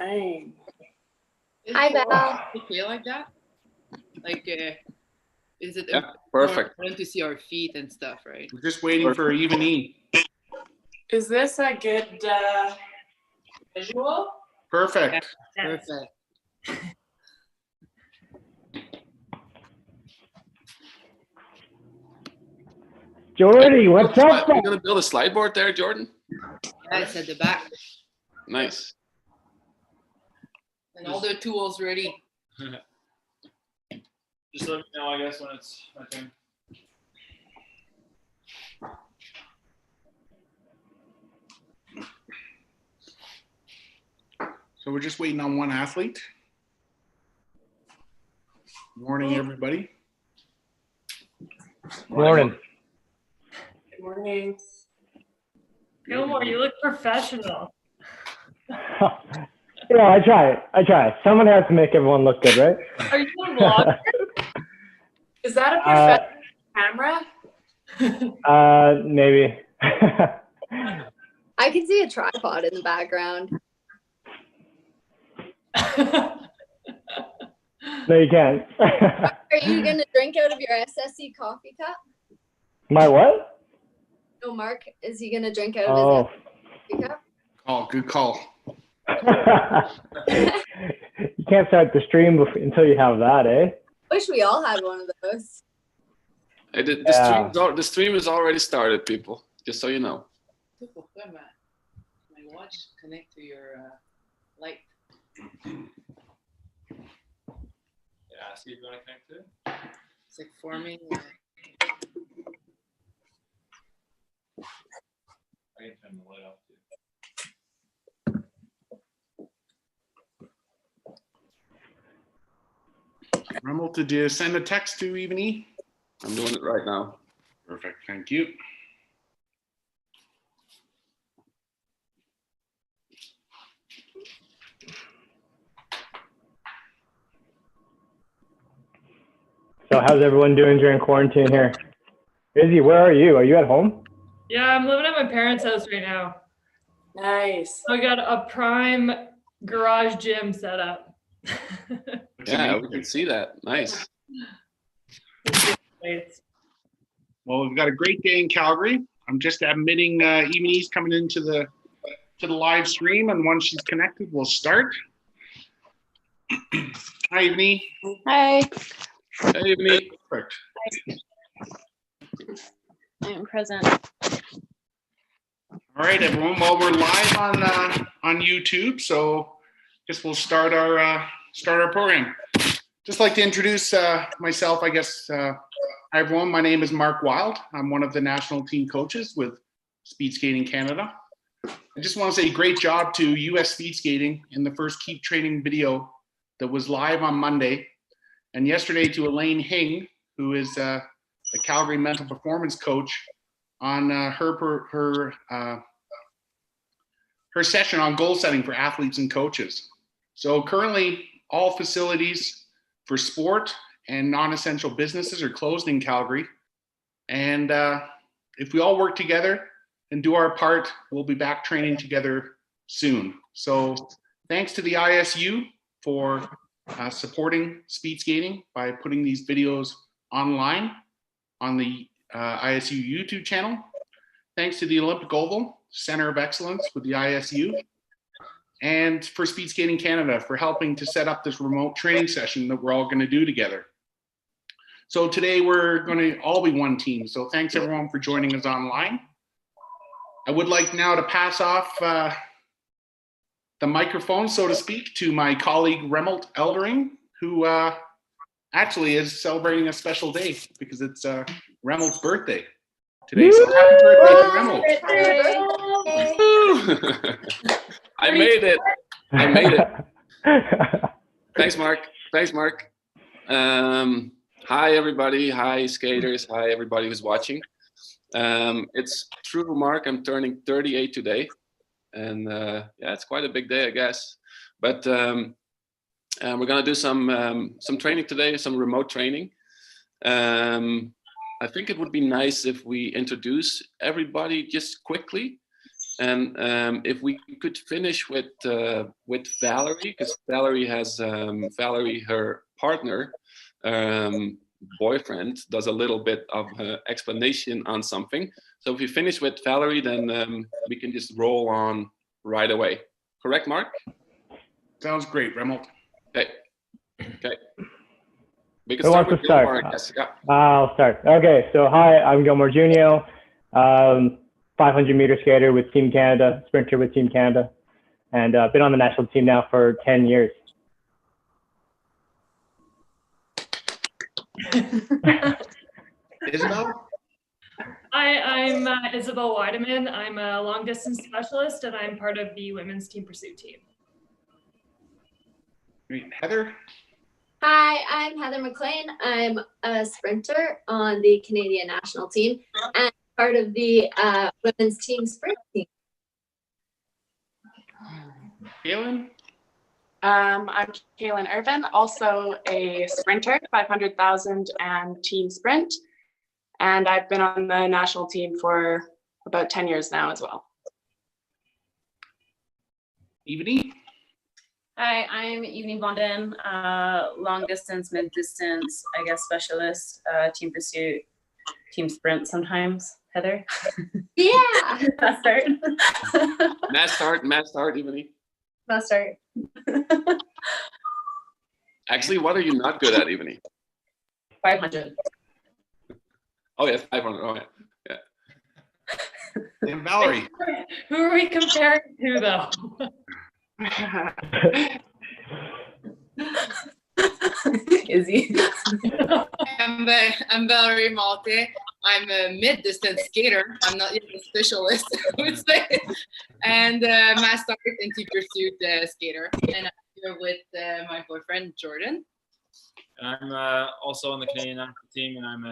Dang. Hi, Belle. You feel like that? Like, is it perfect important to see our feet and stuff, right? We're just waiting for even E. Is this a good visual? Perfect. Yeah, perfect. Jordy, what's up? You're gonna build a slide board there, Jordan? Yeah, it's at the back. Nice. And all the tools ready. Just let me know, I guess, when it's my turn. So we're just waiting on one athlete. Morning, everybody. Morning. Good morning. Gilmore, you look professional. Yeah, I try. Someone has to make everyone look good, right? Are you a vlogger? Is that a professional camera? Maybe. I can see a tripod in the background. No, you can't. Are you going to drink out of your SSC coffee cup? My what? No, Mark, is he going to drink out of his coffee cup? Oh, good call. You can't start the stream until you have that, eh? Wish we all had one of those. The stream is already started, people. Just so you know. My watch connect to your light. Yeah, see if you want to connect to it. It's like forming. I can turn the light off too. Remmelt, did you send a text to even E? I'm doing it right now. Perfect, thank you. So how's everyone doing during quarantine here? Izzy, where are you? Are you at home? Yeah, I'm living at my parents' house right now. Nice. I got a prime garage gym set up. Yeah, we can see that. Nice. Well, we've got a great day in Calgary. I'm just admitting even E's coming into the live stream, and once she's connected, we'll start. Hi, even E. Hi. Hey, evening. Perfect. I am present. All right, everyone. Well, we're live on YouTube, so guess we'll start our program. Just like to introduce myself, I guess. Hi, everyone. My name is Mark Wild. I'm one of the national team coaches with Speed Skating Canada. I just want to say great job to US Speed Skating in the first Keep Training video that was live on Monday, and yesterday to Elaine Hing, who is a Calgary mental performance coach, on her session on goal setting for athletes and coaches. So currently, all facilities for sport and non-essential businesses are closed in Calgary. And if we all work together and do our part, we'll be back training together soon. So thanks to the ISU for supporting speed skating by putting these videos online on the ISU YouTube channel. Thanks to the Olympic Oval Center of Excellence with the ISU, and for Speed Skating Canada for helping to set up this remote training session that we're all going to do together. So today we're going to all be one team. So thanks everyone for joining us online. I would like now to pass off the microphone, so to speak, to my colleague Remmelt Eldering, who actually is celebrating a special day because it's Remmelt's birthday today. So happy birthday to Remmelt. I made it. Thanks, Mark. Hi, everybody. Hi, skaters. Hi, everybody who's watching. It's true, Mark. I'm turning 38 today. And yeah, it's quite a big day, I guess. But we're going to do some training today, some remote training. I think it would be nice if we introduce everybody just quickly. And if we could finish with Valerie, because Valerie has her partner, boyfriend, does a little bit of explanation on something. So if we finish with Valerie, then we can just roll on right away. Correct, Mark? Sounds great, Remmelt. Okay. Okay. We can Who start wants with to start? Gilmore, I guess. Yeah. I'll start. Okay, so hi, I'm Gilmore Junio, 500-meter skater with Team Canada, sprinter with Team Canada, and been on the national team now for 10 years. Isabel? Hi, I'm Isabel Weideman. I'm a long distance specialist and I'm part of the women's team pursuit team. Great. Heather? Hi, I'm Heather McLean. I'm a sprinter on the Canadian national team and part of the women's team sprint team. Kaylin? I'm Kaylin Irvin, also a sprinter, 500,000 and team sprint. And I've been on the national team for about 10 years now as well. Evanie? Hi, I'm Evanie Bonden, long distance, mid distance, I guess specialist, team pursuit, team sprint sometimes. Heather? Yeah. Fast start. Mass start, Evanie. Fast start. Actually, what are you not good at, Evanie? 500. Oh yeah, 500. Oh yeah. And Valerie? Who are we comparing to though? Izzy. I'm Valerie Malte. I'm a mid-distance skater. I'm not yet a specialist, I would say. And my start in team pursuit skater. And I'm here with my boyfriend, Jordan. And I'm also on the Canadian national team, and I'm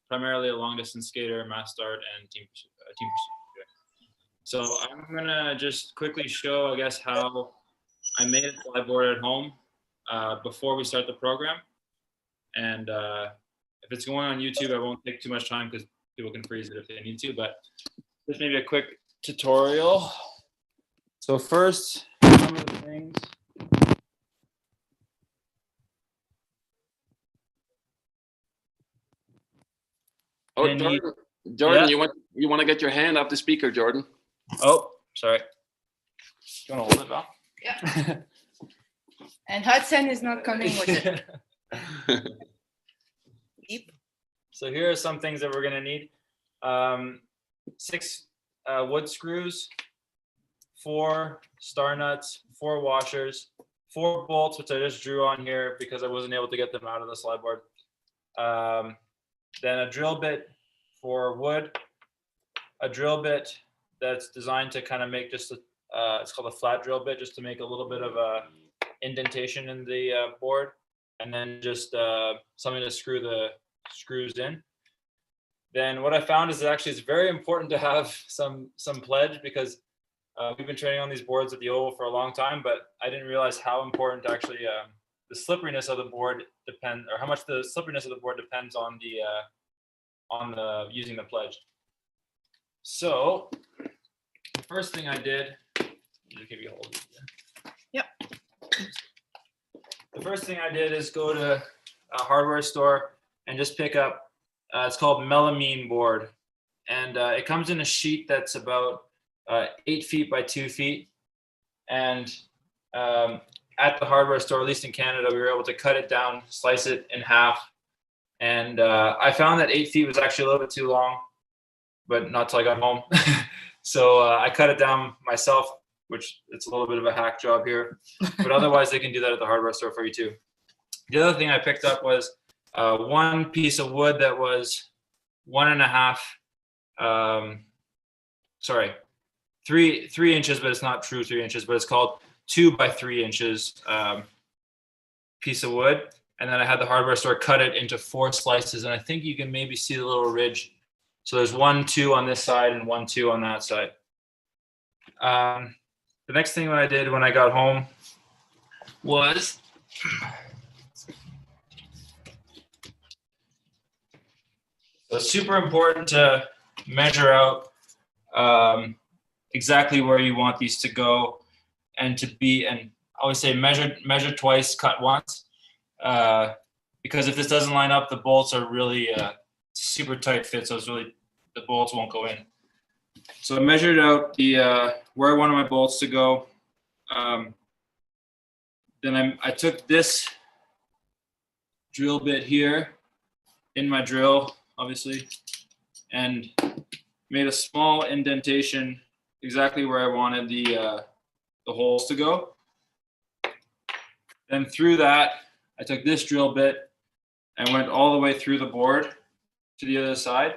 primarily a long distance skater, mass start, and team pursuit. So I'm gonna just quickly show, I guess, how I made a flyboard at home before we start the program. And if it's going on YouTube, I won't take too much time because people can freeze it if they need to, but just maybe a quick tutorial. So first, some of the things. Oh, And Jordan, yeah. you want to get your hand off the speaker, Jordan? Oh, sorry. You want to hold it, Val? Yeah. And Hudson is not coming with it. Deep. So here are some things that we're gonna need. 6 wood screws, 4 star nuts, 4 washers, 4 bolts, which I just drew on here because I wasn't able to get them out of the slide board. Then a drill bit for wood, a drill bit that's designed to kind of make just a, it's called a flat drill bit, just to make a little bit of a indentation in the board, and then just something to screw the screws in. Then what I found is that actually it's very important to have some pledge, because we've been training on these boards at the Oval for a long time, but I didn't realize how important actually the slipperiness of the board depends, or how much the slipperiness of the board depends on the using the pledge. So the first thing I did, just give you a hold. Yep. The first thing I did is go to a hardware store and just pick up, it's called melamine board. And it comes in a sheet that's about 8 feet by 2 feet. And at the hardware store, at least in Canada, we were able to cut it down, slice it in half. And I found that 8 feet was actually a little bit too long, but not till I got home. So I cut it down myself, which it's a little bit of a hack job here, but otherwise they can do that at the hardware store for you too. The other thing I picked up was one piece of wood that was 1.5, sorry, 3 inches, but it's not true 3 inches, but it's called 2 by 3 inches piece of wood. And then I had the hardware store cut it into 4 slices, and I think you can maybe see the little ridge. So there's 1, 2 on this side and 1, 2 on that side. The next thing that I did when I got home was it's super important to measure out exactly where you want these to go and to be, and I always say measure twice, cut once. Because if this doesn't line up, the bolts are really super tight fit, so the bolts won't go in. So I measured out the where I wanted my bolts to go. Then I took this drill bit here in my drill, obviously, and made a small indentation exactly where I wanted the holes to go. Then through that, I took this drill bit and went all the way through the board to the other side.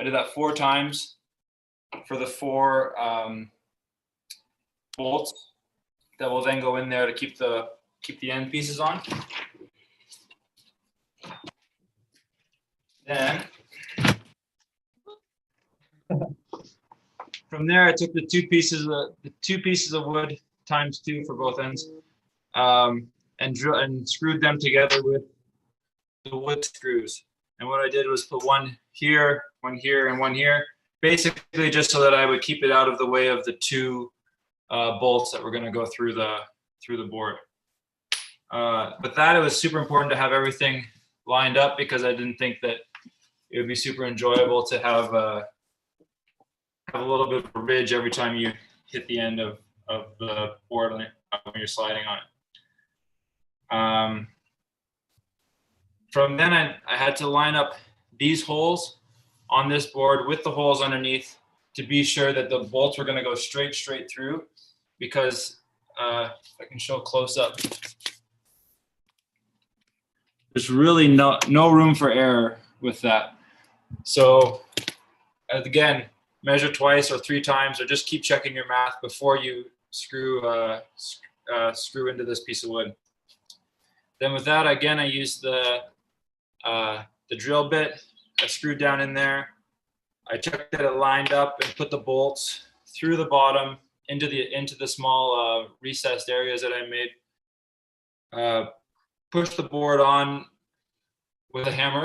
I did that 4 times for the 4 bolts that will then go in there to keep the end pieces on. Then from there, I took the two pieces of wood times 2 for both ends, and screwed them together with the wood screws. And what I did was put one here, and one here, basically just so that I would keep it out of the way of the 2 bolts that were going to go through the board. But it was super important to have everything lined up, because I didn't think that it would be super enjoyable to have a little bit of a ridge every time you hit the end of the board when you're sliding on it. From then I had to line up these holes on this board with the holes underneath to be sure that the bolts were going to go straight through, because I can show close up. There's really no room for error with that. So again, measure twice or 3 times, or just keep checking your math before you screw into this piece of wood. Then with that, again, I used the drill bit. I screwed down in there. I checked that it lined up and put the bolts through the bottom into the small recessed areas that I made. Pushed the board on with a hammer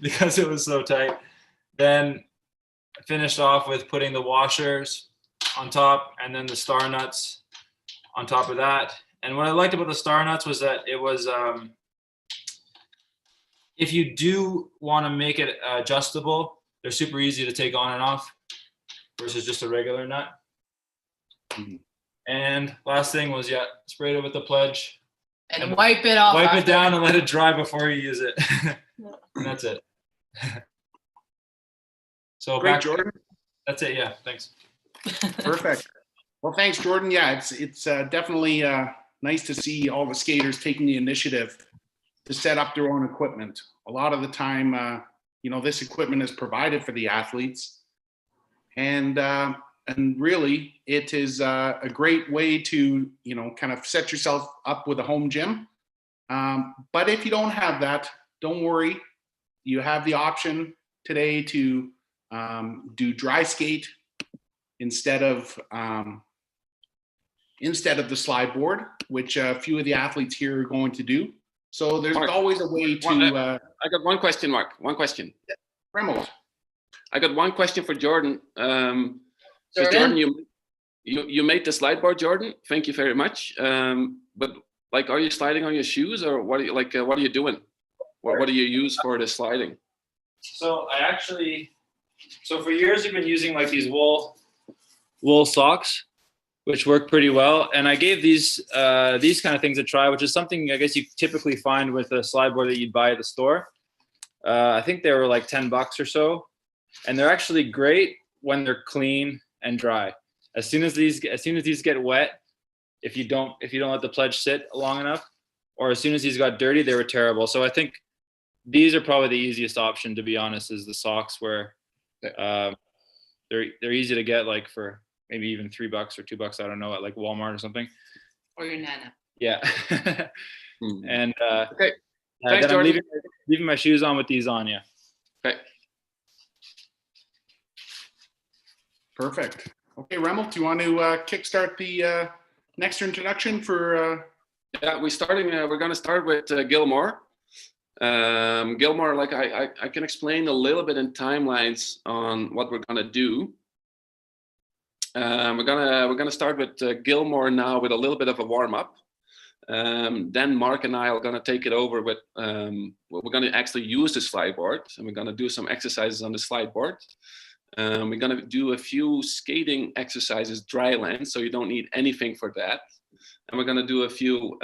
because it was so tight. Then I finished off with putting the washers on top, and then the star nuts on top of that. And what I liked about the star nuts was that it was, if you do want to make it adjustable, they're super easy to take on and off versus just a regular nut. Mm-hmm. And last thing was, sprayed it with the pledge. And wipe it off. Wipe it down and let it dry before you use it. And that's it. So Great, back, Jordan. That's it. Yeah, thanks. Perfect. Well, thanks, Jordan. Yeah, it's definitely nice to see all the skaters taking the initiative to set up their own equipment. A lot of the time, this equipment is provided for the athletes, and really, it is a great way to kind of set yourself up with a home gym. But if you don't have that, don't worry. You have the option today to do dry skate instead of the slide board, which a few of the athletes here are going to do. So there's always a way to. I got one question, Mark. One question. Remmelt. I got one question for Jordan. So Jordan, you made the slide board, Jordan. Thank you very much. But are you sliding on your shoes, or what are you what are you doing? What do you use for the sliding? So for years I've been using these wool socks, which work pretty well. And I gave these kind of things a try, which is something I guess you typically find with a slide board that you'd buy at the store. I think they were like $10 or so, and they're actually great when they're clean and dry. As soon as these get wet, if you don't let the pledge sit long enough, or as soon as these got dirty, they were terrible. So I think these are probably the easiest option, to be honest, is the socks, where they're easy to get, for maybe even $3 or $2, I don't know, at Walmart or something. Or your nana. Yeah. And okay. Thanks, then I'm Jordan. leaving my shoes on with these on, yeah. Okay. Perfect. Okay, Remmelt, do you want to kickstart the next introduction for? Yeah, we're going to start with Gilmore. Gilmore, I can explain a little bit in timelines on what we're going to do. We're gonna start with Gilmore now with a little bit of a warm up. Then Mark and I are gonna take it over with. We're gonna actually use the slide board, and we're gonna do some exercises on the slide board. We're gonna do a few skating exercises, Dryland, so you don't need anything for that. And we're gonna do a few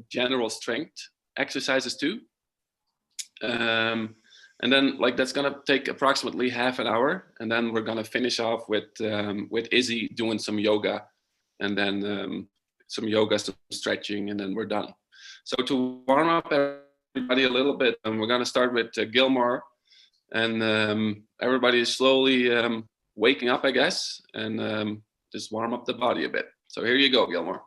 general strength exercises too. And then that's gonna take approximately half an hour, and then we're gonna finish off with Izzy doing some yoga, and then some yoga, some stretching, and then we're done. So to warm up everybody a little bit, we're gonna start with Gilmore, and everybody is slowly waking up, I guess, and just warm up the body a bit. So here you go, Gilmore.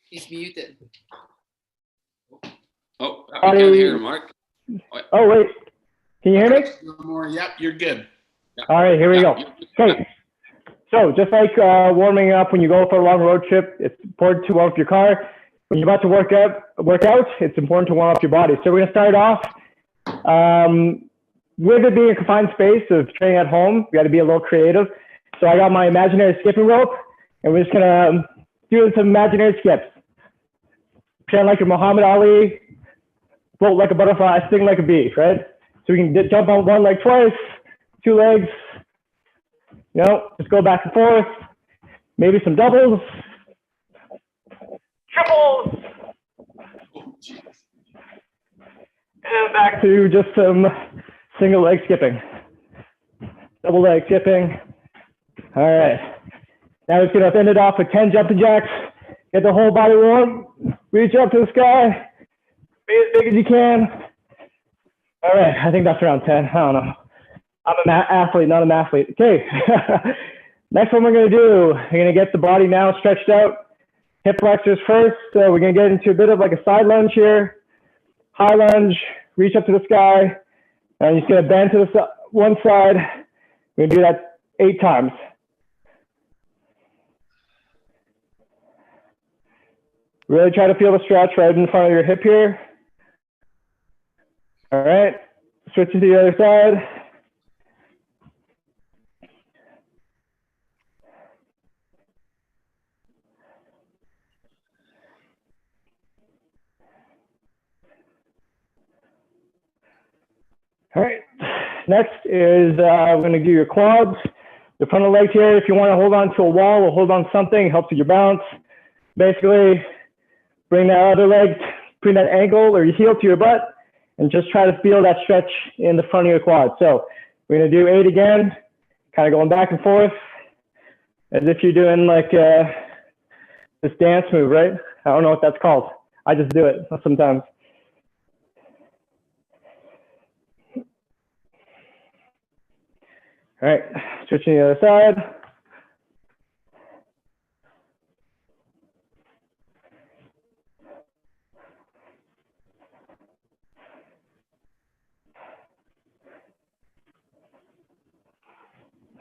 He's muted. Oh, I can't hear him, Mark. Oh, wait. Can you hear me? More. Yep, you're good. Yeah. All right, here we go. Okay. So just like warming up when you go for a long road trip, it's important to warm up your car. When you're about to work out, it's important to warm up your body. So we're going to start off with it being a confined space of training at home. We got to be a little creative. So I got my imaginary skipping rope, and we're just going to do some imaginary skips. Pretend like you're Muhammad Ali, float like a butterfly, sting like a bee, right? So we can jump on one leg twice, two legs, just go back and forth, maybe some doubles, triples, and back to just some single leg skipping, double leg skipping. All right, now we're gonna end it off with 10 jumping jacks, get the whole body warm, reach up to the sky, be as big as you can. All right, I think that's around 10, I don't know. I'm an athlete, not an athlete. Okay, next one we're gonna do, we're gonna get the body now stretched out. Hip flexors first, so we're gonna get into a bit of like a side lunge here. High lunge, reach up to the sky, and you're just gonna bend to the one side. We're gonna do that 8 times. Really try to feel the stretch right in front of your hip here. All right, switch to the other side. All right, next is we're going to do your quads, the front of the legs here. If you want to hold on to a wall or hold on to something, it helps with your balance. Basically, bring that other leg, bring that ankle or your heel to your butt, and just try to feel that stretch in the front of your quad. So we're going to do 8 again, kind of going back and forth, as if you're doing like this dance move, right? I don't know what that's called. I just do it sometimes. All right, switching to the other side.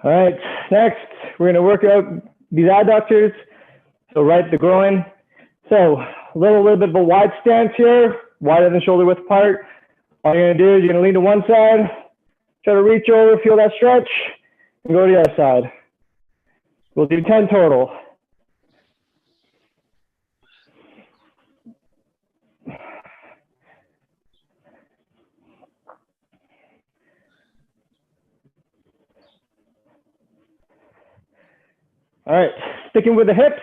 All right, next, we're gonna work out these adductors. So right the groin. So a little bit of a wide stance here, wider than shoulder width apart. All you're gonna do is you're gonna lean to one side, try to reach over, feel that stretch, and go to the other side. We'll do 10 total. All right, sticking with the hips,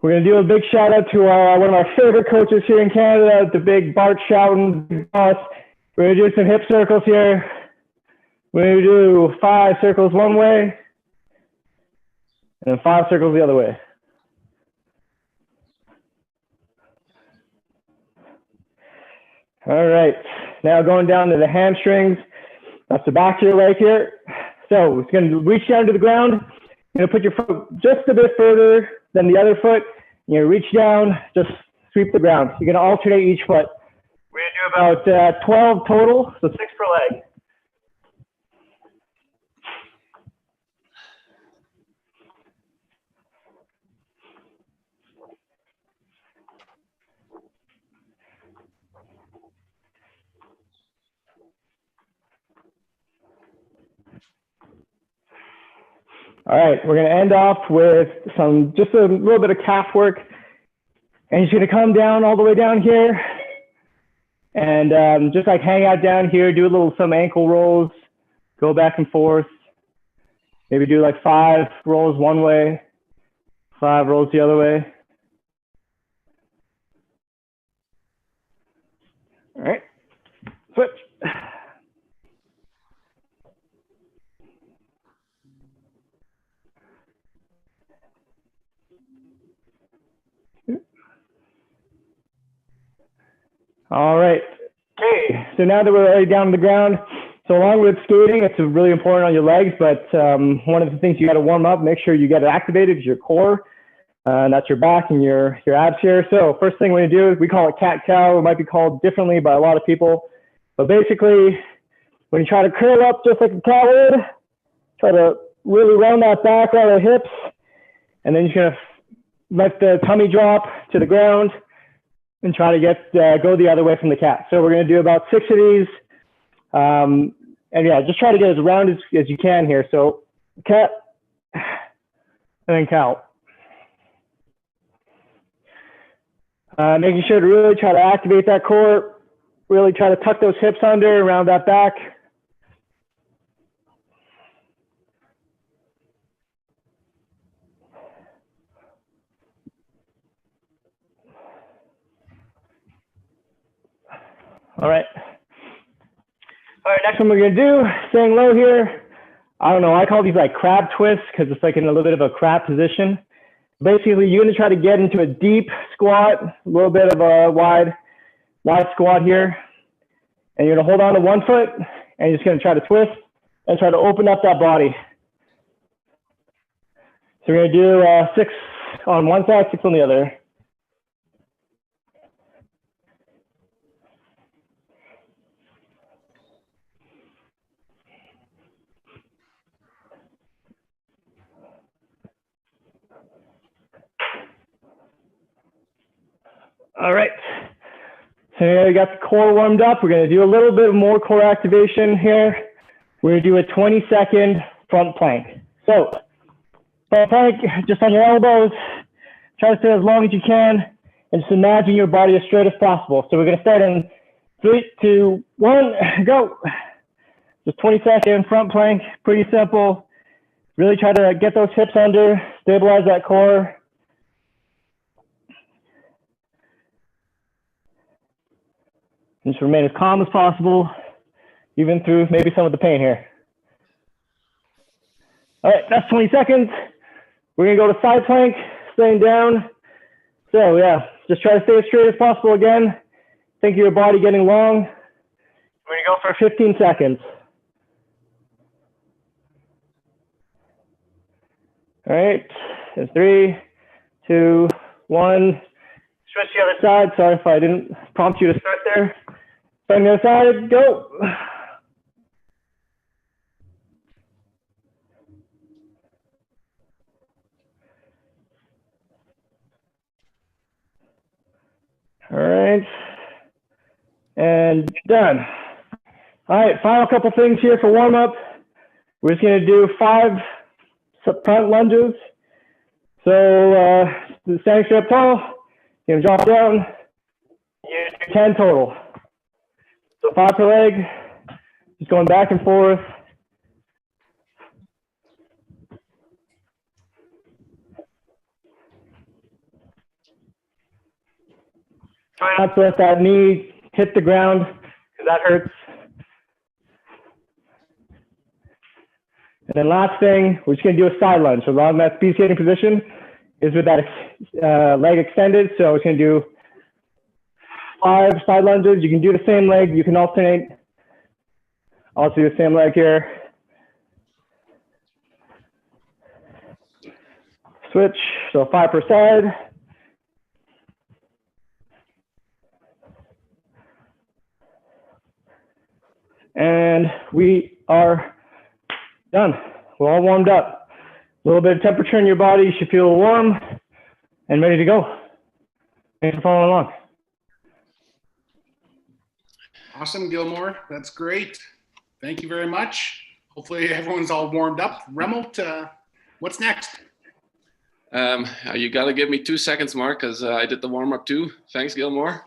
we're going to do a big shout out to one of our favorite coaches here in Canada, the big Bart Schouten, big boss. We're going to do some hip circles here. We're going to do 5 circles one way, and then 5 circles the other way. All right, now going down to the hamstrings. That's the back of your leg here. So it's going to reach down to the ground. You're going to put your foot just a bit further than the other foot. You're going to reach down, just sweep the ground. You're going to alternate each foot. We're going to do about 12 total, so 6 per leg. All right, we're gonna end off with just a little bit of calf work. And you're gonna come down all the way down here. And just like hang out down here, do some ankle rolls, go back and forth. Maybe do like 5 rolls one way, 5 rolls the other way. All right, switch. All right, okay, so now that we're already down on the ground, so along with skating, it's really important on your legs, but one of the things you got to warm up, make sure you get it activated is your core, and that's your back and your abs here. So first thing we're gonna do is we call it cat-cow. It might be called differently by a lot of people, but basically when you try to curl up just like a cat would, try to really round that back, round the hips, and then you're gonna let the tummy drop to the ground and try to go the other way from the cat. So we're gonna do about 6 of these. And yeah, just try to get as round as you can here. So cat, and then cow. Making sure to really try to activate that core, really try to tuck those hips under, around that back. All right. All right, next one we're gonna do, staying low here. I don't know, I call these like crab twists because it's like in a little bit of a crab position. Basically, you're gonna try to get into a deep squat, a little bit of a wide squat here. And you're gonna hold on to one foot and you're just gonna try to twist and try to open up that body. So we're gonna do 6 on one side, 6 on the other. All right, so now we got the core warmed up. We're gonna do a little bit more core activation here. We're gonna do a 20-second front plank. So, front plank, just on your elbows, try to stay as long as you can, and just imagine your body as straight as possible. So we're gonna start in 3, 2, 1, go. Just 20-second front plank, pretty simple. Really try to get those hips under, stabilize that core. Just remain as calm as possible, even through maybe some of the pain here. All right, that's 20 seconds. We're gonna go to side plank, staying down. So yeah, just try to stay as straight as possible again. Think of your body getting long. We're gonna go for 15 seconds. All right, and 3, 2, 1. Switch to the other side. Sorry if I didn't prompt you to start there. On the other side, go. All right, and done. All right, final couple things here for warm up. We're just gonna do 5 front lunges. So standing straight up tall, you're gonna drop down. You do 10 total. So 5 per leg, just going back and forth. Try not to let that knee hit the ground because that hurts. And then last thing, we're just gonna do a side lunge. So along that speed skating position is with that leg extended. So it's gonna do 5 side lunges. You can do the same leg. You can alternate. Also do the same leg here. Switch, so 5 per side. And we are done. We're all warmed up. A little bit of temperature in your body. You should feel warm and ready to go. Thanks for following along. Awesome, Gilmore. That's great. Thank you very much. Hopefully everyone's all warmed up. Remmelt, What's next? You got to give me 2 seconds, Mark, because I did the warm up too. Thanks, Gilmore.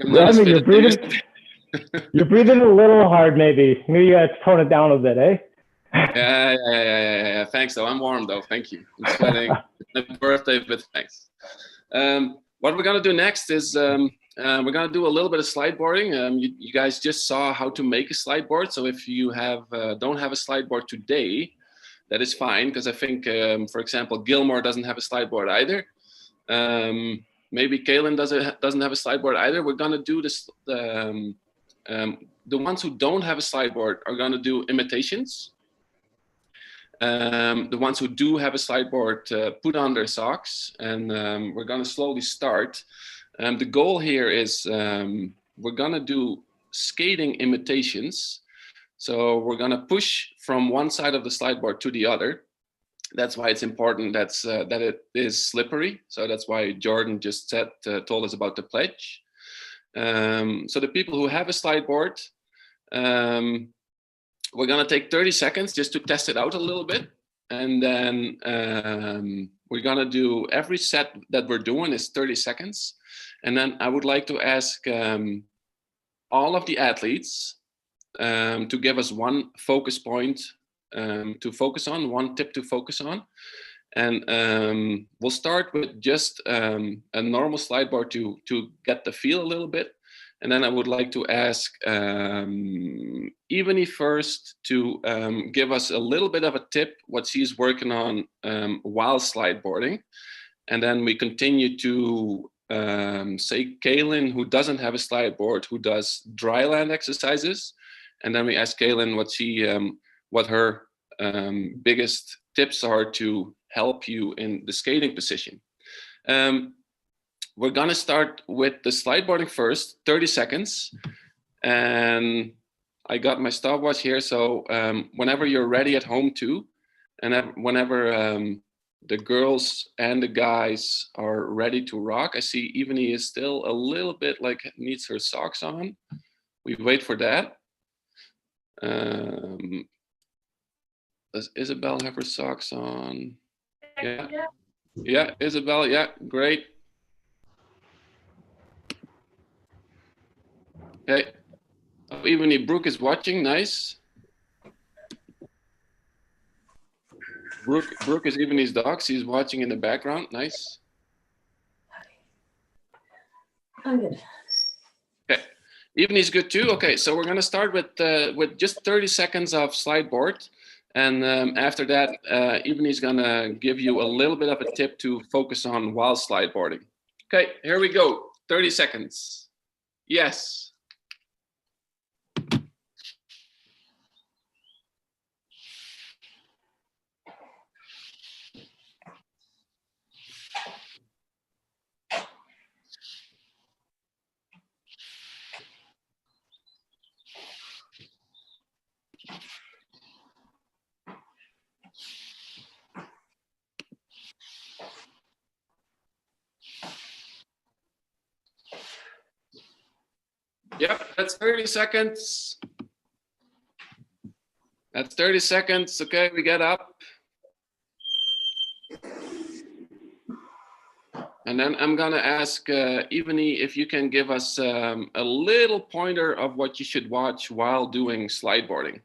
Remy, you're breathing a little hard, maybe. Maybe you got to tone it down a bit, eh? Yeah. Thanks, though. I'm warm, though. Thank you. I'm sweating. It's my birthday, but thanks. What we're gonna do next is we're gonna do a little bit of slide boarding. You guys just saw how to make a slide board. So if you don't have a slide board today, that is fine, because I think, for example, Gilmore doesn't have a slide board either. Maybe Kaylin doesn't have a slide board either. We're gonna do this. The ones who don't have a slide board are gonna do imitations. The ones who do have a slide board put on their socks, and we're gonna slowly start. The goal here is we're gonna do skating imitations. So we're gonna push from one side of the slide board to the other. That's why it's important that it is slippery. So that's why Jordan just told us about the pledge. So the people who have a slide board, we're gonna take 30 seconds just to test it out a little bit. And then we're gonna do, every set that we're doing is 30 seconds. And then I would like to ask all of the athletes to give us one focus point to focus on, one tip to focus on. And we'll start with just a normal slide board to get the feel a little bit. And then I would like to ask Evany first to give us a little bit of a tip, what she's working on while slide boarding. And then we continue to say Kaylin, who doesn't have a slide board, who does Dryland exercises. And then we ask Kaylin what her biggest tips are to help you in the skating position. We're gonna start with the slide boarding first, 30 seconds. And I got my stopwatch here, so whenever you're ready at home too, and whenever the girls and the guys are ready to rock, I see Evany is still a little bit like needs her socks on. We wait for that. Does Isabel have her socks on? Yeah, Isabel, yeah, great. Okay, Evany, Brooke is watching, nice. Brooke is Evany's dog, she's watching in the background, nice. I'm good. Okay, Evany's good too. Okay, so we're gonna start with just 30 seconds of slide board. And after that, Evany's gonna give you a little bit of a tip to focus on while slide boarding. Okay, here we go, 30 seconds. Yes. Yep, that's 30 seconds. That's 30 seconds. Okay, we get up. And then I'm gonna ask Evany if you can give us a little pointer of what you should watch while doing slide boarding.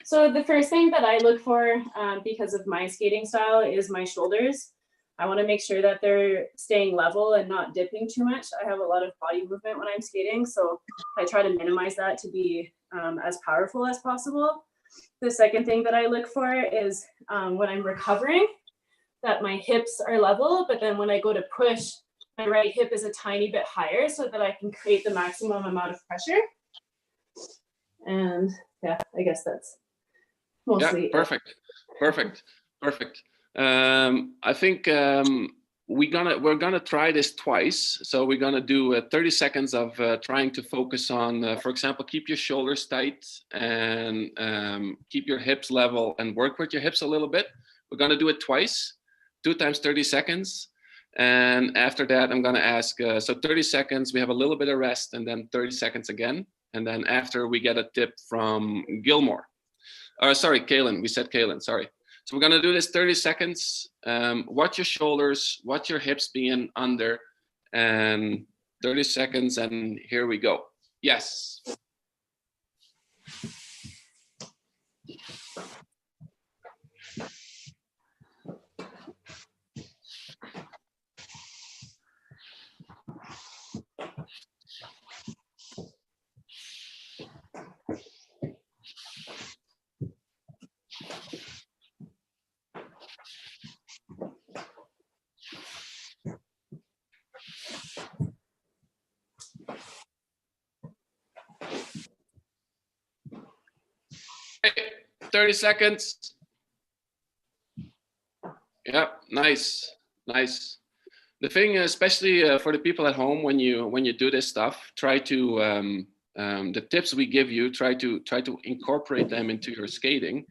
So the first thing that I look for because of my skating style is my shoulders. I want to make sure that they're staying level and not dipping too much. I have a lot of body movement when I'm skating, so I try to minimize that to be as powerful as possible. The second thing that I look for is when I'm recovering, that my hips are level, but then when I go to push, my right hip is a tiny bit higher so that I can create the maximum amount of pressure. And yeah, I guess that's mostly perfect. I think we're gonna try this twice. So we're gonna do 30 seconds of trying to focus on, for example, keep your shoulders tight and keep your hips level and work with your hips a little bit. We're gonna do it twice, 2 times 30 seconds. And after that, I'm gonna ask, so 30 seconds, we have a little bit of rest, and then 30 seconds again. And then after, we get a tip from Gilmore. Sorry, Kaylin. We said Kaylin. Sorry. So we're gonna do this 30 seconds. Watch your shoulders, watch your hips being under, and 30 seconds, and here we go. Yes. Okay, 30 seconds. Yeah, nice, nice. The thing, especially for the people at home, when you do this stuff, try to the tips we give you, try to incorporate them into your skating.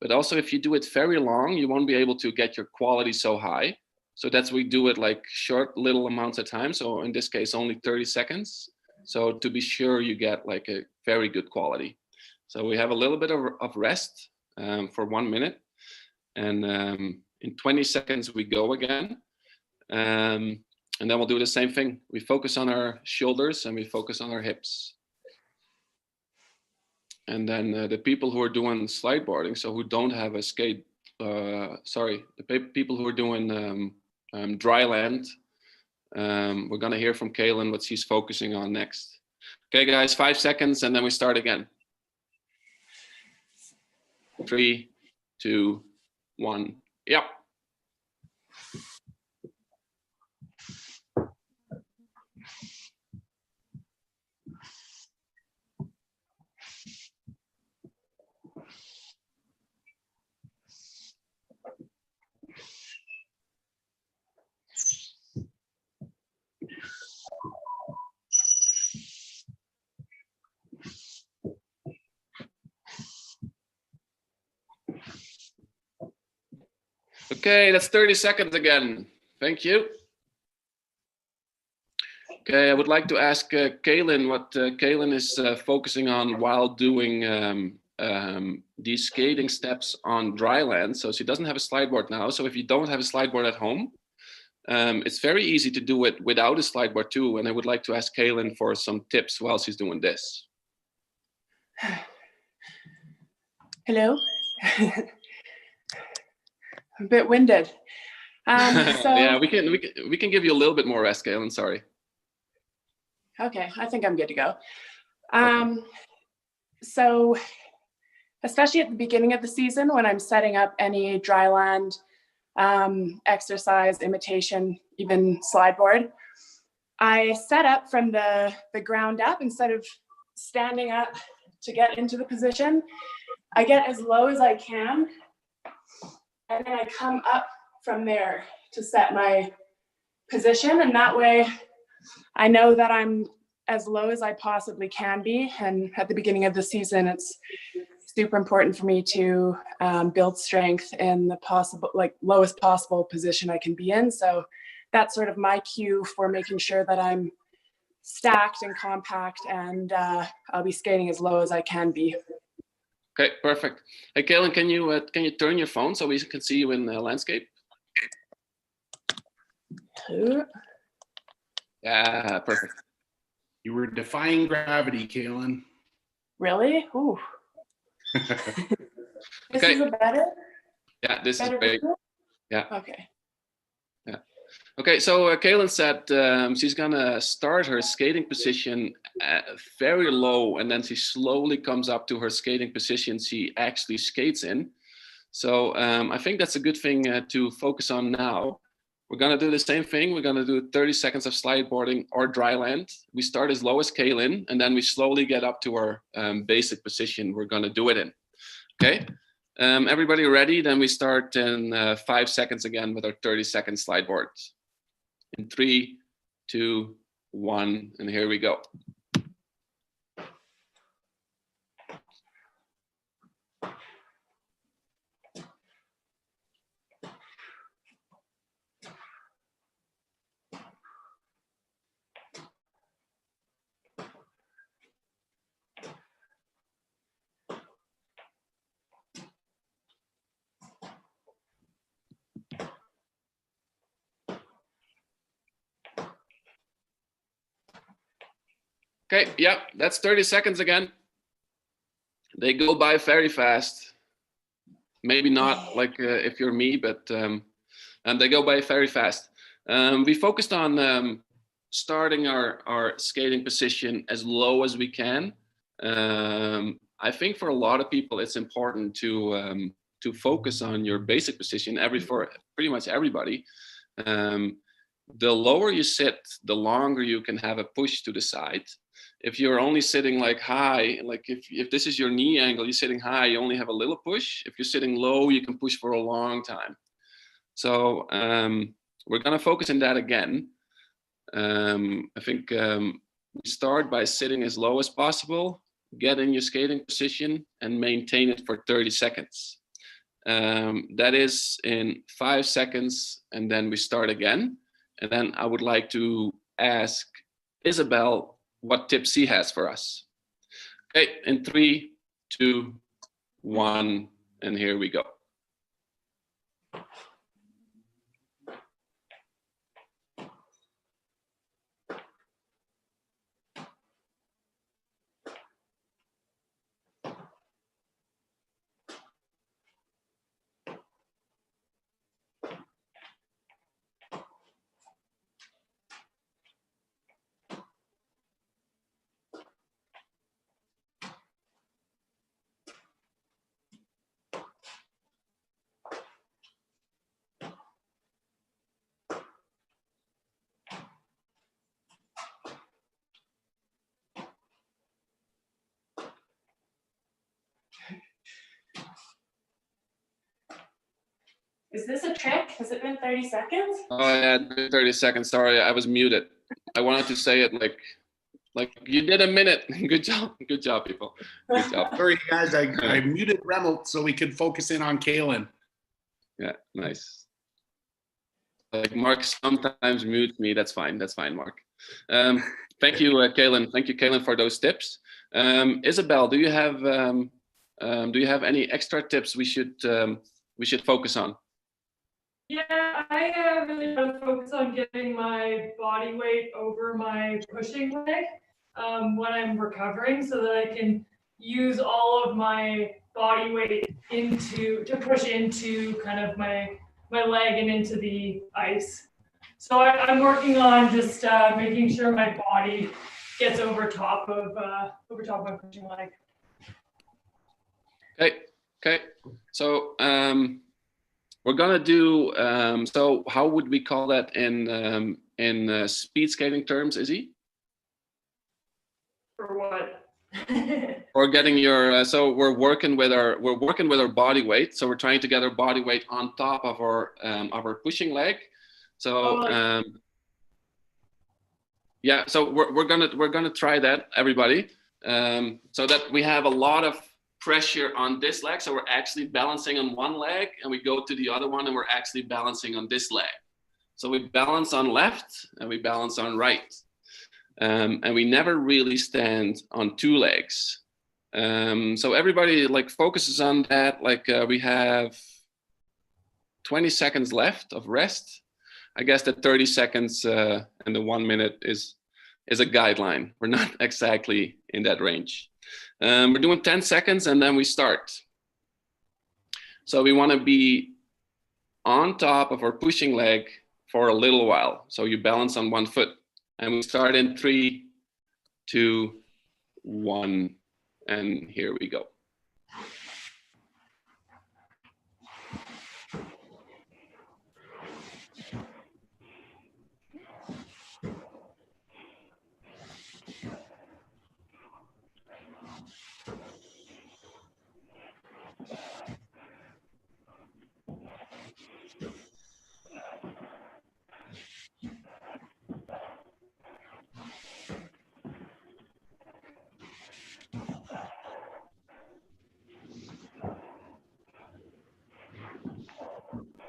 But also, if you do it very long, you won't be able to get your quality so high. So that's we do it like short, little amounts of time. So in this case, only 30 seconds. So to be sure you get like a very good quality. So we have a little bit of rest for 1 minute, and in 20 seconds we go again. And then we'll do the same thing. We focus on our shoulders and we focus on our hips. And then the people who are doing slide boarding, so who don't have a skate, the people who are doing Dryland, we're gonna hear from Kaylin what she's focusing on next. Okay, guys, 5 seconds, and then we start again. 3, 2, 1. Yep. Okay, that's 30 seconds again. Thank you. Okay, I would like to ask Kaylin what Kaylin is focusing on while doing these skating steps on Dryland. So she doesn't have a slide board now. So if you don't have a slide board at home, it's very easy to do it without a slide board too. And I would like to ask Kaylin for some tips while she's doing this. Hello. A bit winded. So yeah, we can give you a little bit more rest, Kaylin. Sorry. Okay, I think I'm good to go. So especially at the beginning of the season, when I'm setting up any Dryland exercise, imitation, even slide board, I set up from the ground up. Instead of standing up to get into the position, I get as low as I can, and then I come up from there to set my position. And that way I know that I'm as low as I possibly can be. And at the beginning of the season, it's super important for me to build strength in the possible, like lowest possible position I can be in. So that's sort of my cue for making sure that I'm stacked and compact, and I'll be skating as low as I can be. Okay, perfect. Hey, Kaylin, can you turn your phone so we can see you in the landscape? Yeah, perfect. You were defying gravity, Kaylin. Really? Ooh. This Okay. is a better? Yeah, this is Better great. visual? Yeah. Okay. Yeah. Okay, so Kaylin said she's gonna start her skating position very low, and then she slowly comes up to her skating position she actually skates in. So I think that's a good thing to focus on now. We're gonna do the same thing. We're gonna do 30 seconds of slide boarding or Dryland. We start as low as Kaylin, and then we slowly get up to our basic position we're gonna do it in. Okay, everybody ready? Then we start in 5 seconds again with our 30-second slide boards. In 3, 2, 1, and here we go. Okay, yeah, that's 30 seconds again. They go by very fast. Maybe not like if you're me, but they go by very fast. We focused on starting our skating position as low as we can. I think for a lot of people, it's important to focus on your basic position for pretty much everybody. The lower you sit, the longer you can have a push to the side. If you're only sitting like high, like if this is your knee angle, you're sitting high, you only have a little push. If you're sitting low, you can push for a long time. So we're gonna focus on that again. I think we start by sitting as low as possible, get in your skating position and maintain it for 30 seconds. That is in 5 seconds, and then we start again. And then I would like to ask Isabel what tips he has for us. Okay, in 3, 2, 1, and here we go. Is this a trick? Has it been 30 seconds? Oh yeah, 30 seconds. Sorry, I was muted. I wanted to say it like you did a minute. Good job, people. Good job. Sorry, guys, I muted Remmelt so we could focus in on Kaylin. Yeah, nice. Like Mark sometimes mutes me. That's fine, Mark. Thank you, Kaylin. Thank you, Kaylin, for those tips. Isabel, do you have any extra tips we should focus on? Yeah, I really want to focus on getting my body weight over my pushing leg when I'm recovering, so that I can use all of my body weight to push into kind of my leg and into the ice. So I'm working on just making sure my body gets over top of my pushing leg. Okay. So we're gonna do. So how would we call that in speed skating terms, Izzy? For what? Or getting your. So we're working with our body weight. So we're trying to get our body weight on top of our pushing leg. So yeah. So we're gonna try that, everybody. So that we have a lot of pressure on this leg, so we're actually balancing on one leg, and we go to the other one and we're actually balancing on this leg. So we balance on left and we balance on right, and we never really stand on two legs. So everybody like focuses on that. Like we have 20 seconds left of rest. I guess the 30 seconds and the 1 minute is a guideline. We're not exactly in that range. We're doing 10 seconds and then we start. So we want to be on top of our pushing leg for a little while. So you balance on one foot, and we start in 3, 2, 1, and here we go.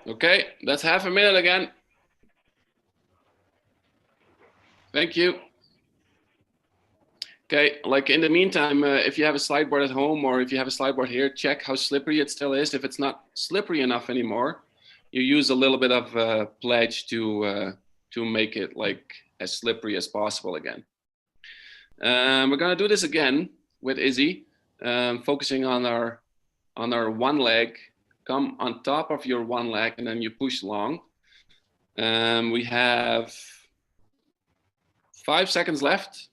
Okay, that's half a minute again. Thank you. Okay, like in the meantime, if you have a slide board at home or if you have a slide board here, check how slippery it still is. If it's not slippery enough anymore, you use a little bit of pledge to make it like as slippery as possible again. We're gonna do this again with Izzy, focusing on our one leg. Come on top of your one leg and then you push long. We have 5 seconds left.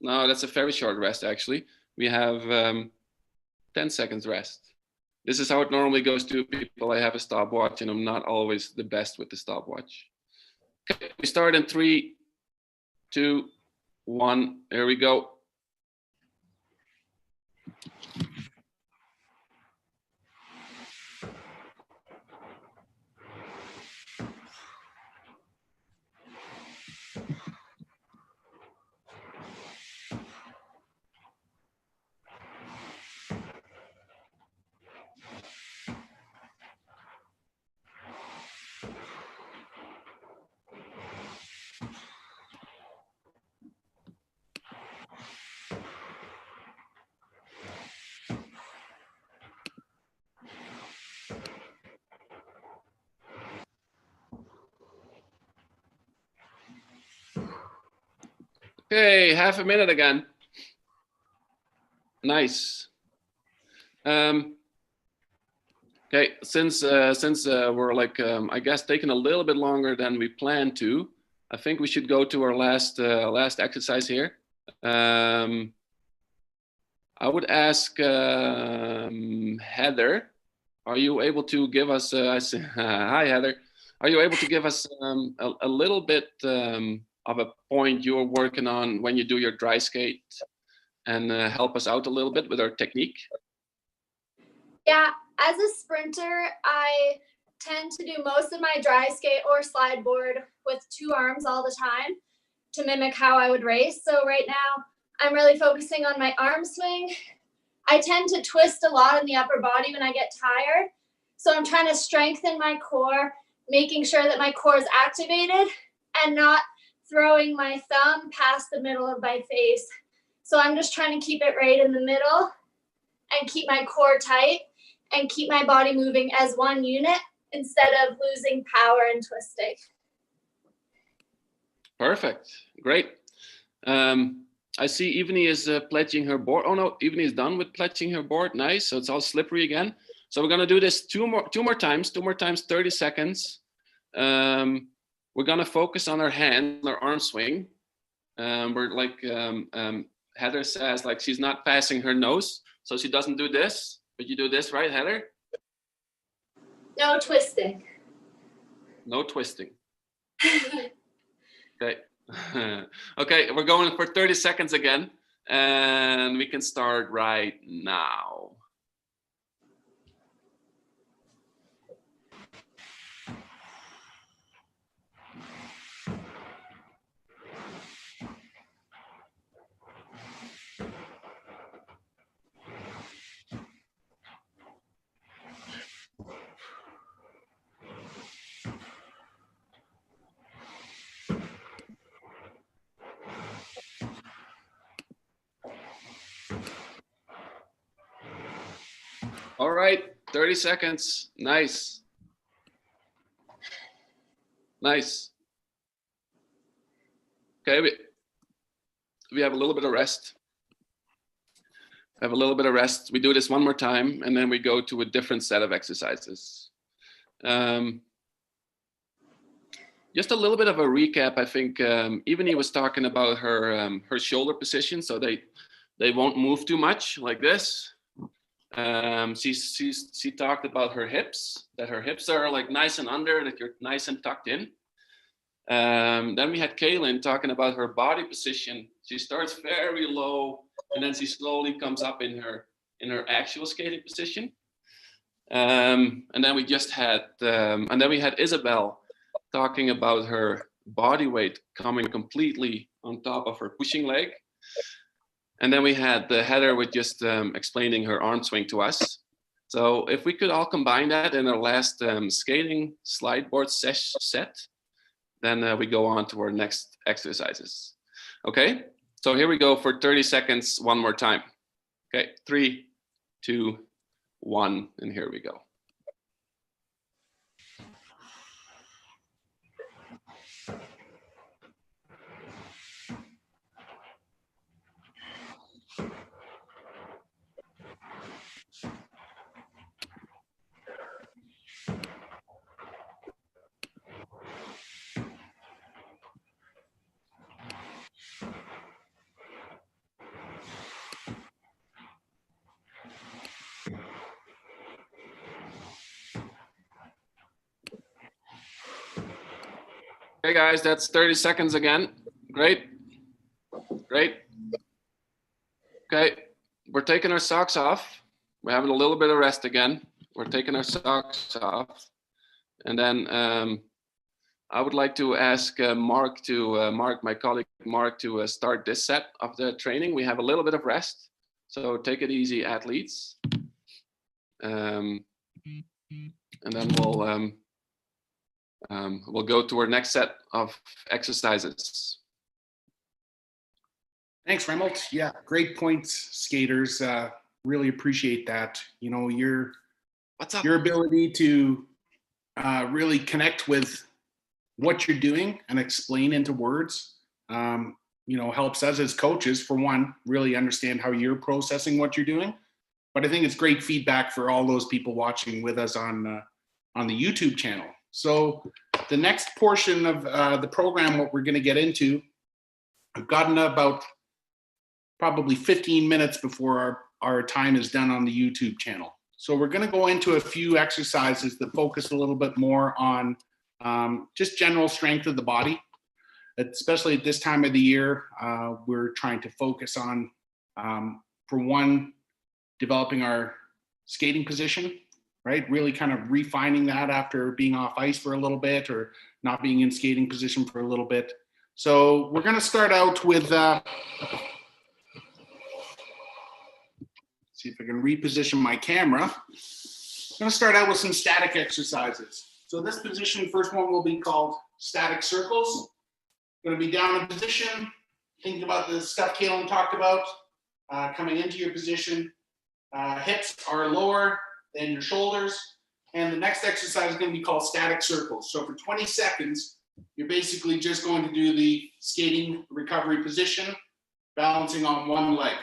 No, that's a very short rest actually. We have 10 seconds rest. This is how it normally goes to people. I have a stopwatch and I'm not always the best with the stopwatch. Okay, we start in 3, 2, 1. Here we go. Okay, half a minute again. Nice. Okay, since we're like I guess taking a little bit longer than we planned to, I think we should go to our last exercise here. I would ask Heather, are you able to give us? Hi Heather, are you able to give us a little bit of a point you're working on when you do your dry skate, and help us out a little bit with our technique? Yeah, as a sprinter, I tend to do most of my dry skate or slide board with 2 arms all the time to mimic how I would race. So right now, I'm really focusing on my arm swing. I tend to twist a lot in the upper body when I get tired. So I'm trying to strengthen my core, making sure that my core is activated and not throwing my thumb past the middle of my face. So I'm just trying to keep it right in the middle and keep my core tight and keep my body moving as one unit instead of losing power and twisting. Perfect, great. I see Evany is pledging her board. Oh no, Evany is done with pledging her board. Nice, so it's all slippery again. So we're gonna do this two more times, 30 seconds. We're gonna focus on our hand, our arm swing. We're like Heather says, like she's not passing her nose, so she doesn't do this, but you do this, right, Heather? No twisting. No twisting. Okay. Okay, we're going for 30 seconds again, and we can start right now. All right, 30 seconds. Nice. Nice. Okay, we have a little bit of rest. We do this one more time, and then we go to a different set of exercises. Just a little bit of a recap. I think Evany was talking about her her shoulder position, so they won't move too much like this. She talked about her hips, that her hips are like nice and under, that you're nice and tucked in. Then we had Kaylin talking about her body position. She starts very low, and then she slowly comes up in her actual skating position. And then we just had Isabel talking about her body weight coming completely on top of her pushing leg. And then we had Heather with just explaining her arm swing to us. So if we could all combine that in our last skating slide board set, then we go on to our next exercises. Okay, so here we go for 30 seconds one more time. Okay, 3, 2, 1, and here we go. Okay, guys, that's 30 seconds again. Great. Great. Okay, we're taking our socks off. We're having a little bit of rest again. We're taking our socks off. And then I would like to ask Mark, my colleague Mark, to start this set of the training. We have a little bit of rest, so take it easy, athletes. And then we'll go to our next set of exercises. Thanks, Remmelt. Yeah, great points, skaters. Really appreciate that. You know, your ability to really connect with what you're doing and explain into words, you know, helps us as coaches, for one, really understand how you're processing what you're doing. But I think it's great feedback for all those people watching with us on the YouTube channel. So the next portion of the program, what we're going to get into, I've gotten about probably 15 minutes before our time is done on the YouTube channel. So we're going to go into a few exercises that focus a little bit more on just general strength of the body. Especially at this time of the year, we're trying to focus on, for one, developing our skating position, right? Really kind of refining that after being off ice for a little bit or not being in skating position for a little bit. So we're going to start out with, see if I can reposition my camera. I'm going to start out with some static exercises. So this position, first one will be called static circles. Going to be down in position, thinking about the stuff Kaylin talked about, coming into your position. Hips are lower than your shoulders. And the next exercise is going to be called static circles. So for 20 seconds, you're basically just going to do the skating recovery position, balancing on one leg.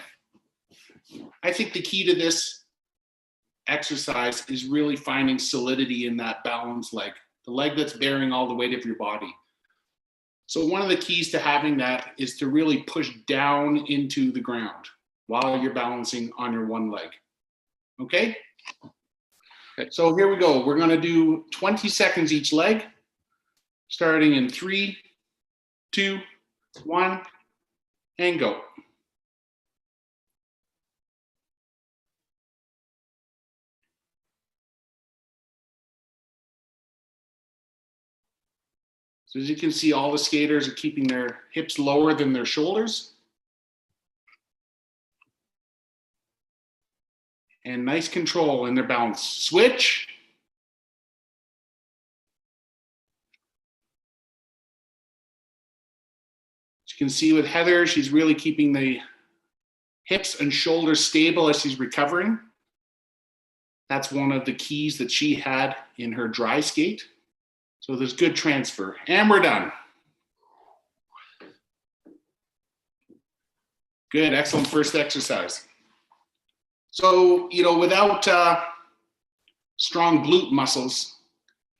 I think the key to this exercise is really finding solidity in that balanced leg, the leg that's bearing all the weight of your body. So one of the keys to having that is to really push down into the ground while you're balancing on your one leg. Okay? So here we go. We're going to do 20 seconds each leg, starting in 3, 2, 1, and go. So as you can see, all the skaters are keeping their hips lower than their shoulders. And nice control in their balance. Switch. As you can see with Heather, she's really keeping the hips and shoulders stable as she's recovering. That's one of the keys that she had in her dry skate. So there's good transfer. And we're done. Good, excellent first exercise. So, you know, without strong glute muscles,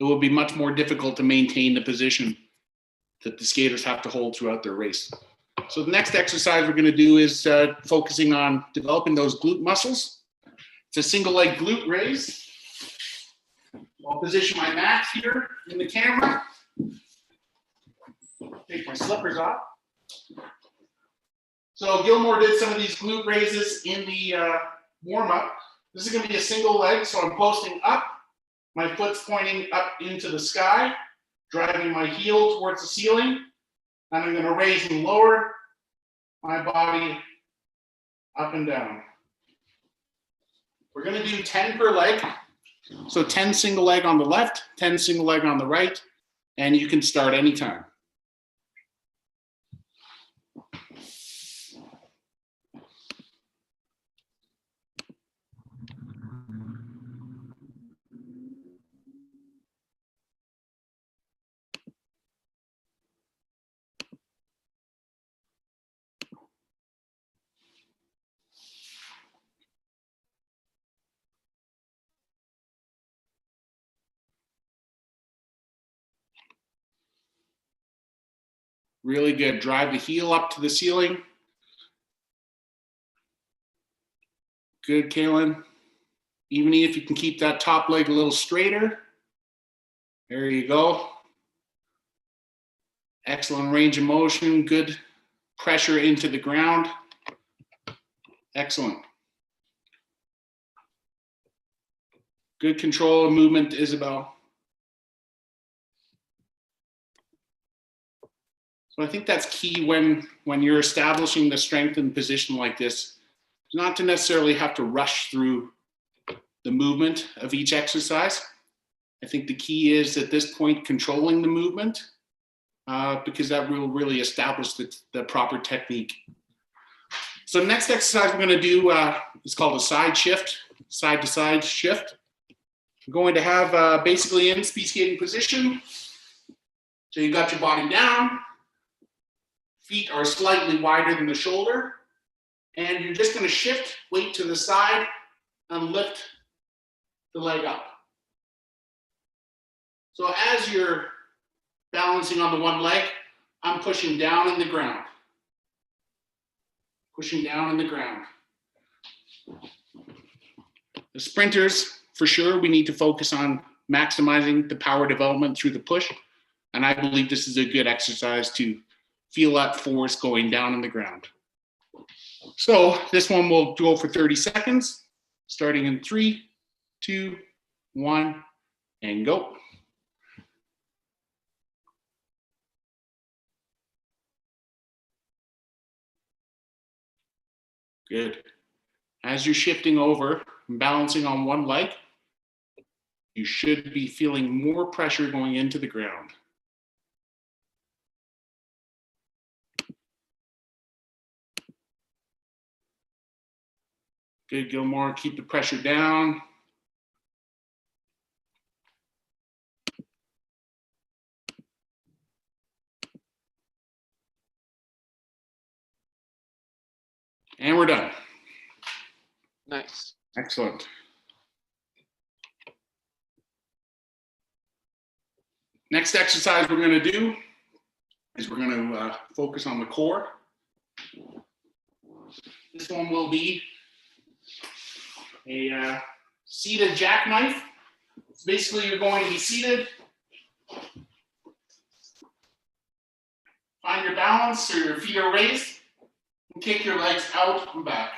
it will be much more difficult to maintain the position that the skaters have to hold throughout their race. So the next exercise we're going to do is focusing on developing those glute muscles. It's a single leg glute raise. I'll position my mat here in the camera. Take my slippers off. So Gilmore did some of these glute raises in the warm-up. This is going to be a single leg, so I'm posting up. My foot's pointing up into the sky, driving my heel towards the ceiling. And I'm going to raise and lower my body up and down. We're going to do 10 per leg. So 10 single leg on the left, 10 single leg on the right, and you can start anytime. Really good. Drive the heel up to the ceiling. Good, Kaylin. Even if you can keep that top leg a little straighter. There you go. Excellent range of motion. Good pressure into the ground. Excellent. Good control of movement, Isabel. So I think that's key when you're establishing the strength in position like this, not to necessarily have to rush through the movement of each exercise. I think the key is at this point controlling the movement because that will really establish the proper technique. So next exercise we're going to do is called a side shift, side to side shift. We're going to have basically in speed skating position. So you got your body down, feet are slightly wider than the shoulder, and you're just going to shift, weight to the side, and lift the leg up. So as you're balancing on the one leg, I'm pushing down in the ground. Pushing down in the ground. The sprinters, for sure, we need to focus on maximizing the power development through the push. And I believe this is a good exercise to feel that force going down in the ground. So this one will go for 30 seconds, starting in 3, 2, 1, and go. Good. As you're shifting over and balancing on one leg, you should be feeling more pressure going into the ground. Good, Gilmore. Keep the pressure down. And we're done. Nice. Excellent. Next exercise we're going to do is we're going to focus on the core. This one will be a seated jackknife. So basically, you're going to be seated. Find your balance so your feet are raised. And kick your legs out and back.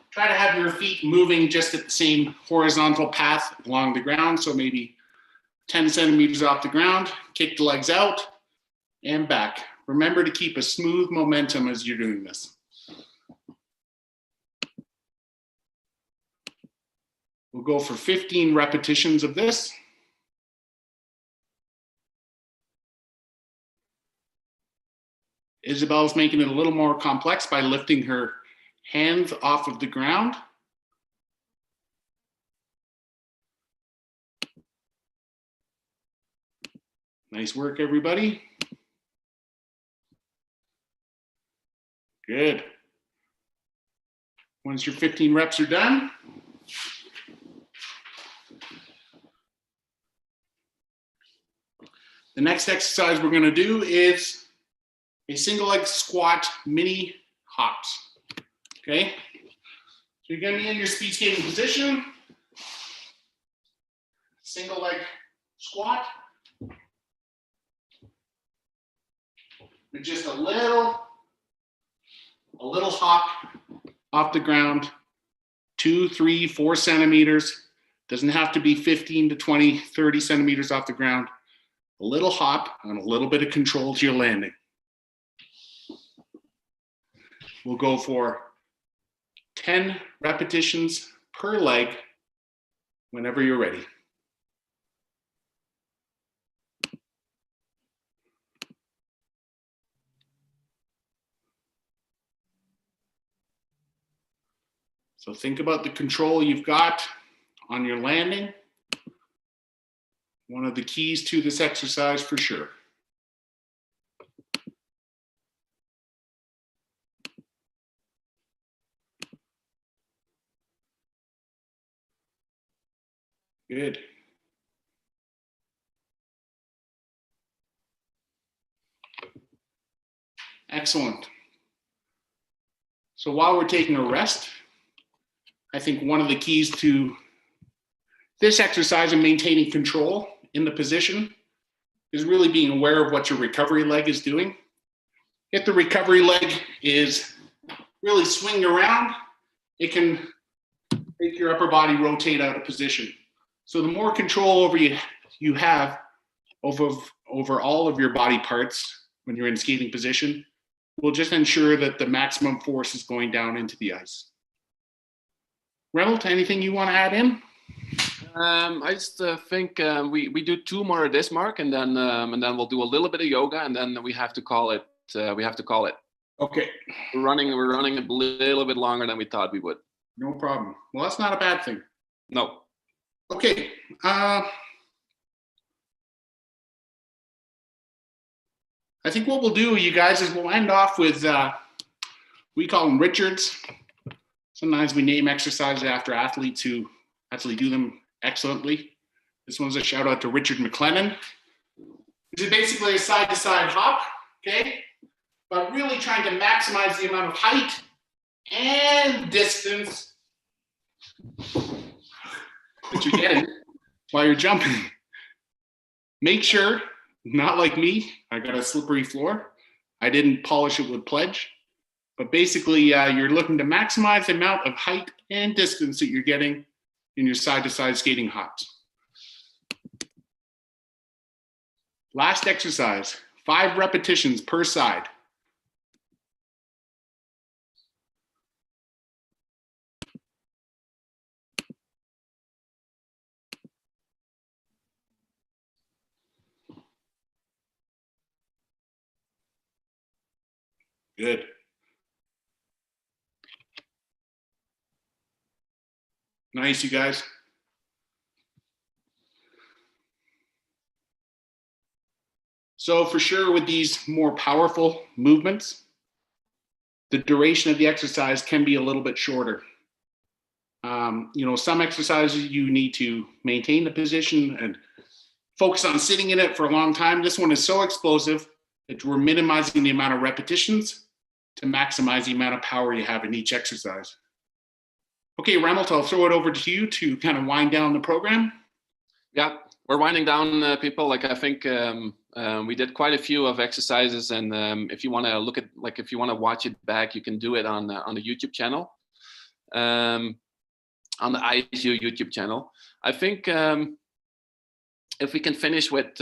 Try to have your feet moving just at the same horizontal path along the ground. So maybe 10 centimeters off the ground, kick the legs out and back. Remember to keep a smooth momentum as you're doing this. We'll go for 15 repetitions of this. Isabel's making it a little more complex by lifting her hands off of the ground. Nice work, everybody. Good. Once your 15 reps are done, the next exercise we're going to do is a single leg squat mini hops. Okay, so you're going to be in your speed skating position, single leg squat, with just a little hop off the ground, 2, 3, 4 centimeters. Doesn't have to be 15 to 20, 30 centimeters off the ground. A little hop and a little bit of control to your landing. We'll go for 10 repetitions per leg whenever you're ready. So think about the control you've got on your landing. One of the keys to this exercise for sure. Good. Excellent. So while we're taking a rest, I think one of the keys to this exercise and maintaining control in the position is really being aware of what your recovery leg is doing. If the recovery leg is really swinging around, it can make your upper body rotate out of position. So the more control over you have over all of your body parts when you're in skating position, will just ensure that the maximum force is going down into the ice. Remmelt, anything you want to add in? I just think we do 2 more of this, Mark, and then we'll do a little bit of yoga, and then we have to call it. Okay. We're running a little bit longer than we thought we would. No problem. Well, that's not a bad thing. No. Okay. I think what we'll do, you guys, is we'll end off with, we call them Richards. Sometimes we name exercises after athletes who actually do them excellently. This one's a shout out to Richard McLennan. This is basically a side-to-side hop, okay? But really trying to maximize the amount of height and distance that you're getting while you're jumping. Make sure, not like me, I got a slippery floor. I didn't polish it with Pledge. But basically, you're looking to maximize the amount of height and distance that you're getting in your side-to-side skating hops. Last exercise, 5 repetitions per side. Good. Nice, you guys. So for sure, with these more powerful movements, the duration of the exercise can be a little bit shorter. Some exercises you need to maintain the position and focus on sitting in it for a long time. This one is so explosive that we're minimizing the amount of repetitions to maximize the amount of power you have in each exercise. Okay, Remmelt, I'll throw it over to you to kind of wind down the program. Yeah, we're winding down, people. Like, I think we did quite a few of exercises, and if you want to look at, like, if you want to watch it back, you can do it on the YouTube channel, on the ISU YouTube channel. I think if we can finish with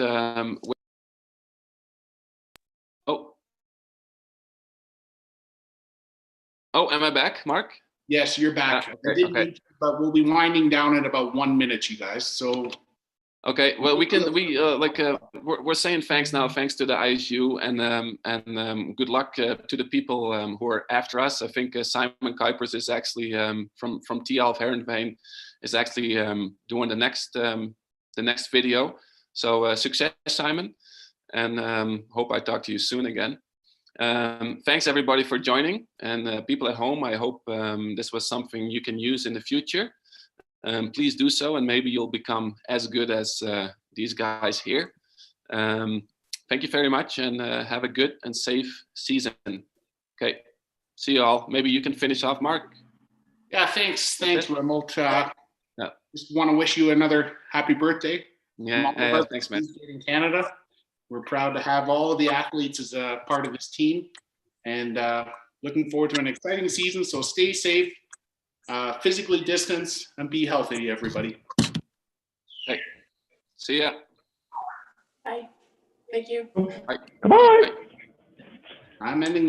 oh, am I back, Mark? Yes, you're back. Okay. But we'll be winding down at about 1 minute, you guys. So. Okay. Well, we're saying thanks now. Thanks to the ISU and good luck to the people who are after us. I think Simon Kuipers is actually from TL of Herenveen is actually doing the next video. So success, Simon, and hope I talk to you soon again. Thanks everybody for joining, and people at home, I hope this was something you can use in the future. Please do so, and maybe you'll become as good as these guys here. Thank you very much, and have a good and safe season. Okay, see you all. Maybe you can finish off, Mark. Yeah, thanks, Remmelt. Just want to wish you another happy birthday. Yeah, thanks, man. In Canada. We're proud to have all of the athletes as a part of this team, and looking forward to an exciting season. So stay safe, physically distance, and be healthy, everybody. Okay. See ya. Bye. Thank you. Bye. Goodbye. I'm ending the